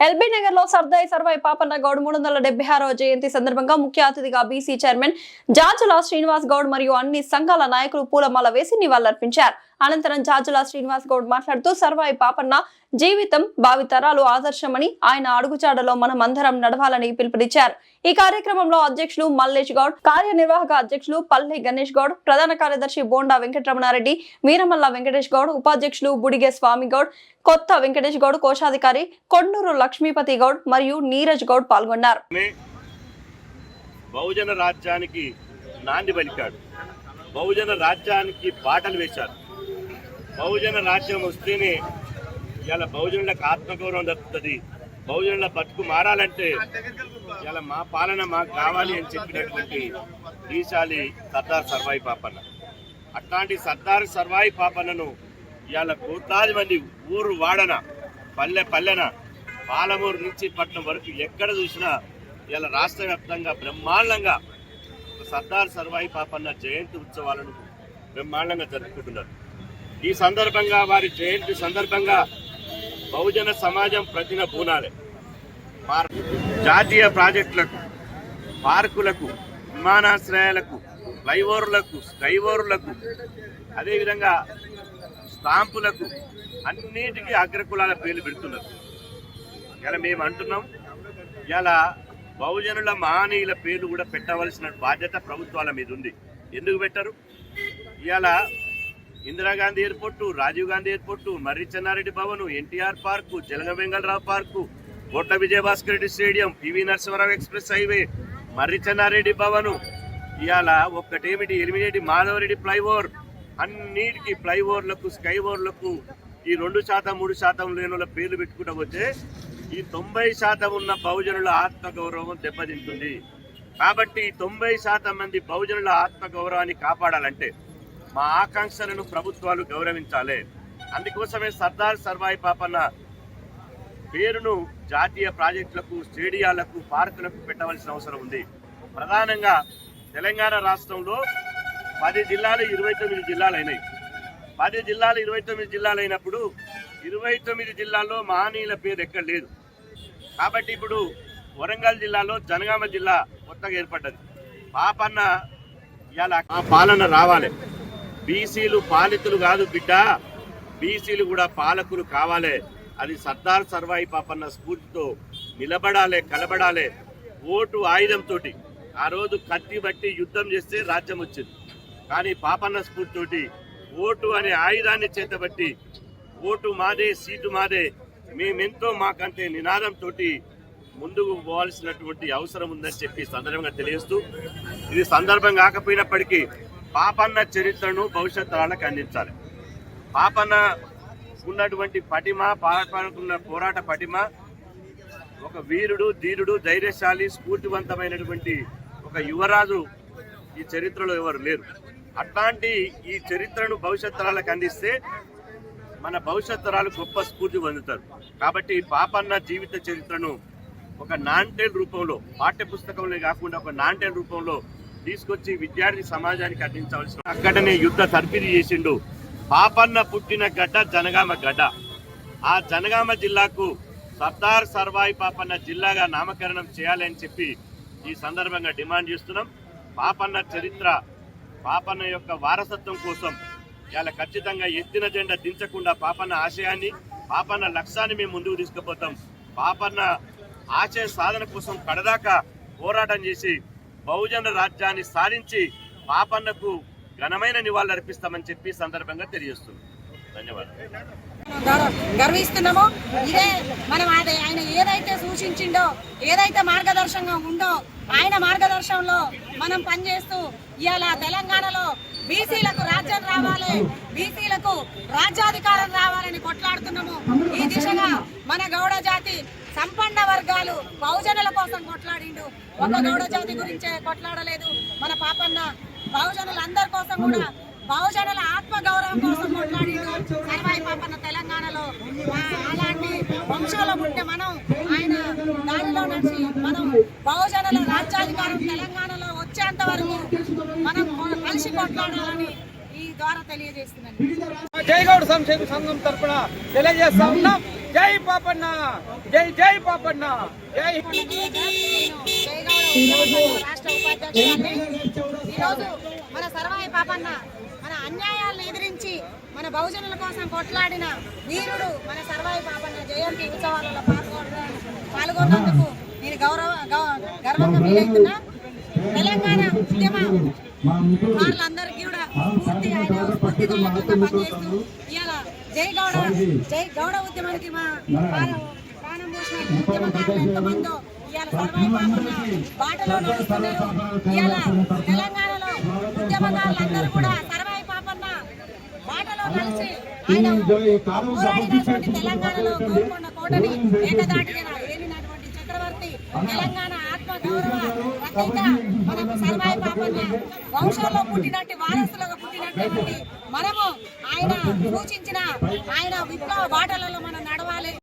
LB Nagar లో సర్వాయి పాపన్న గౌడ్ 376వ జయంతి సందర్భంగా ముఖ్య అతిథిగా బీసీ చైర్మన్ జాజుల శ్రీనివాస్ గౌడ్ మరియు అన్ని సంఘాల నాయకులు పూలమాల వేసి నివాళులర్పించారు. అనంతరం జాజుల శ్రీనివాస్ గౌడ్ మాట్లాడుతూ సర్వాయి పాపన్న జీవితం భావితరాలు ఆదర్శమని, ఆయన అడుగుజాడలో మనం అందరం నడవాలని పిలుపునిచ్చారు. ఈ కార్యక్రమంలో అధ్యక్షులు మల్లేష్ గౌడ్, కార్యనిర్వాహక అధ్యక్షులు పల్లె గణేష్ గౌడ్, ప్రధాన కార్యదర్శి బోండా వెంకటరమణారెడ్డి, వీరమల్ల వెంకటేష్ గౌడ్, ఉపాధ్యక్షులు బుడిగే స్వామి గౌడ్, కొత్త వెంకటేష్ గౌడ్, కోశాధికారి కొండూరు లక్ష్మీపతి గౌడ్ మరియు నీరజ్ గౌడ్ పాల్గొన్నారు. బహుజన రాజ్యానికి నాంది పలికాడు. బహుజన రాజ్యానికి బాటలు వేశారు. బహుజన రాజ్యం వస్తేనే ఇలా బహుజనులకు ఆత్మగౌరవం దక్కుతుంది. బహుజనుల బతుకు మారాలంటే ఇలా మా పాలన మాకు కావాలి అని చెప్పినటువంటి ఈశాలి సర్దార్ సర్వాయి పాపన్న. అట్లాంటి సర్దార్ సర్వాయి పాపన్నను ఇవాళ కోట్లాది మంది ఊరు వాడన, పల్లె పల్లెన, పాలమూరు నుంచి పట్నం వరకు ఎక్కడ చూసినా ఇలా రాష్ట్ర వ్యాప్తంగా బ్రహ్మాండంగా సర్దార్ సర్వాయి పాపన్న జయంతి ఉత్సవాలను బ్రహ్మాండంగా జరుపుకుంటున్నారు. ఈ సందర్భంగా వారి జయంతి సందర్భంగా బహుజన సమాజం ప్రతిన పూనాలే. జాతీయ ప్రాజెక్టులకు, పార్కులకు, విమానాశ్రయాలకు, ఫ్లైఓవర్లకు, స్కైఓవర్లకు, అదేవిధంగా స్టాంపులకు అన్నిటికీ అగ్రకులాల పేర్లు పెడుతున్నారు. ఇలా మేము అంటున్నాం, ఇలా బహుజనుల మహనీయుల పేర్లు కూడా పెట్టవలసిన బాధ్యత ప్రభుత్వాల మీద ఉంది. ఎందుకు పెట్టరు? ఇలా Indiragandhi airport, Rajiv Gandhi airport, Marri Chennareddy Bhavan, NTR park, Jalagam Vengalarao park, Kotla Vijayabhaskar Reddy stadium, PV Narasimharao express highway, Marri Chennareddy Bhavan, ఇవాళ ఒక్కటేమిటి ఎలిమినేటి మాధవరెడ్డి ఫ్లైఓవర్, అన్నిటికీ ఫ్లైఓవర్లకు, స్కైఓవర్లకు ఈ 2% 3% లేనుల పేర్లు పెట్టుకుంటూ పోతే ఈ 90% ఉన్న బహుజనుల ఆత్మగౌరవం దెబ్బతింటుంది. కాబట్టి 90% మంది బహుజనుల ఆత్మగౌరవాన్ని కాపాడాలంటే మా ఆకాంక్షలను ప్రభుత్వాలు గౌరవించాలి. అందుకోసమే సర్దార్ సర్వాయి పాపన్న పేరును జాతీయ ప్రాజెక్టులకు, స్టేడియాలకు, పార్కులకు పెట్టవలసిన అవసరం ఉంది. ప్రధానంగా తెలంగాణ రాష్ట్రంలో 10 జిల్లాలు 29 జిల్లాలు అయినాయి. 10 జిల్లాలు 29 జిల్లాలు అయినప్పుడు 29 జిల్లాల్లో మహనీయుల పేరు ఎక్కడ లేదు. కాబట్టి ఇప్పుడు వరంగల్ జిల్లాలో జనగామ జిల్లా కొత్తగా ఏర్పడ్డది. పాపన్న ఇలా ఆ పాలన రావాలి. బీసీలు పాలితులు కాదు బిడ్డ, బీసీలు కూడా పాలకులు కావాలి. అది సర్దార్ సర్వాయి పాపన్న స్ఫూర్తితో నిలబడాలి, కలబడాలి. ఓటు ఆయుధంతో ఆ రోజు కత్తి బట్టి యుద్ధం చేస్తే రాజ్యం వచ్చింది. కానీ పాపన్న స్ఫూర్తితోటి ఓటు అనే ఆయుధాన్ని చేతబట్టి ఓటు మాదే, సీటు మాదే, మేమెంతో మాకంటే నినాదంతో ముందుకు పోవాల్సినటువంటి అవసరం ఉందని చెప్పి సందర్భంగా తెలియజేస్తూ, ఇది సందర్భం కాకపోయినప్పటికీ పాపన్న చరిత్రను భవిష్యత్ తరాలకు అందించాలి. పాపన్న ఉన్నటువంటి పటిమ, పాపన్నకున్న పోరాట పటిమ, ఒక వీరుడు, ధీరుడు, ధైర్యశాలి, స్ఫూర్తివంతమైనటువంటి ఒక యువరాజు ఈ చరిత్రలో ఎవరు లేరు. అట్లాంటి ఈ చరిత్రను భవిష్యత్ తరాలకు అందిస్తే మన భవిష్యత్ తరాలు గొప్ప స్ఫూర్తి పొందుతారు. కాబట్టి పాపన్న జీవిత చరిత్రను ఒక నాన్టెల్ రూపంలో, పాఠ్య పుస్తకంలో కాకుండా ఒక నాన్టెల్ రూపంలో తీసుకొచ్చి విద్యార్థి సమాజానికి అందించవలసిన. అక్కడనే యుద్ధ తర్పిది చేసిండు. పాపన్న పుట్టిన గడ్డ జనగామ గడ్డ. ఆ జనగామ జిల్లాకు సర్దార్ సర్వాయి పాపన్న జిల్లాగా నామకరణం చేయాలని చెప్పి ఈ సందర్భంగా డిమాండ్ చేస్తున్నాం. పాపన్న చరిత్ర, పాపన్న యొక్క వారసత్వం కోసం ఇలా ఖచ్చితంగా ఎత్తిన జెండా దించకుండా పాపన్న ఆశయాన్ని, పాపన్న లక్ష్యాన్ని మేము ముందుకు తీసుకుపోతాం. పాపన్న ఆశయ సాధన కోసం కడదాకా పోరాటం చేసి బహుజన రాజ్యాన్ని సాధించి పాపన్నకు ఘనమైన నివాళులు అర్పిస్తామని చెప్పి సందర్భంగా తెలియజేస్తున్నాం. ధన్యవాదాలు. గర్విస్తున్నామో ఇదే మనం ఆయన ఏదైతే సూచించిండో, ఏదైతే మార్గదర్శకంగా ఉందో ఆయన మార్గదర్శనంలో మనం పనిచేస్తూ ఇవాళ తెలంగాణలో బీసీలకు రాజ్యం రావాలి, బీసీలకు రాజ్యాధికారం రావాలని కొట్లాడుతున్నాము. ఈ దిశగా మన గౌడ జాతి సంపన్న వర్గాలు బహుజనుల కోసం కొట్లాడిండు. ఒక గౌడ జాతి గురించే కొట్లాడలేదు మన పాపన్న. బహుజనులందరి కోసం కూడా, బహుజనుల ఆత్మ గౌరవం కోసం కొట్లాడిండు సర్వాయి పాపన్న. తెలంగాణలో అలాంటి వంశాల ఉంటే మనం ఆయన దానిలో నడిచి మనం బహుజనుల రాజ్యాధికారం తెలంగాణలో వచ్చేంత వరకు మనం కలిసి కొట్లాడాలని ఈ ద్వారా తెలియజేస్తున్నాను. జై గౌడ సంక్షేమ సంఘం తరఫున తెలియజేస్తా ఉన్నాం. జై పాపన్న, జై జై పాపన్న, జై. రాష్ట్ర ఉపాధ్యక్షురాలిని. ఈరోజు మన సర్వాయి పాపన్న మన అన్యాయాలను ఎదిరించి మన బహుజనుల కోసం కొట్లాడిన వీరుడు మన సర్వాయి పాపన్న జయంతి ఉత్సవాలలో పాల్గొన్నందుకు నేను గర్వంగా ఫీల్ అవుతున్నా. తెలంగాణ ఉద్యమ వాళ్ళందరికీ కూడా స్ఫూర్తిదాయకంగా పనిచేస్తూ ఇవాళ జై గౌడ ఉద్యమానికి మా ప్రాణం పోసిన ఉద్యమకారులు ఎంతమందో ఇవాళ సర్వాయి పాపన్న బాటలో నడుస్తున్నారు. ఇవాళ తెలంగాణలో ఉద్యమకారులందరూ కూడా సర్వాయి పాపన్న బాటలో కలిసి ఆయన పోరాడినటువంటి తెలంగాణలో గోల్కొండ కోటని ఏకదాటిగా ఏలినటువంటి చక్రవర్తి తెలంగాణ ఆత్మ గౌరవ రచయిత మనకు సర్వాయి పాపన్న వంశంలో పుట్టినట్టు వారసులుగా పుట్టినటువంటి మనము ఆయన సూచించిన ఆయన విప్లవ బాటలలో మనం నడవాలి.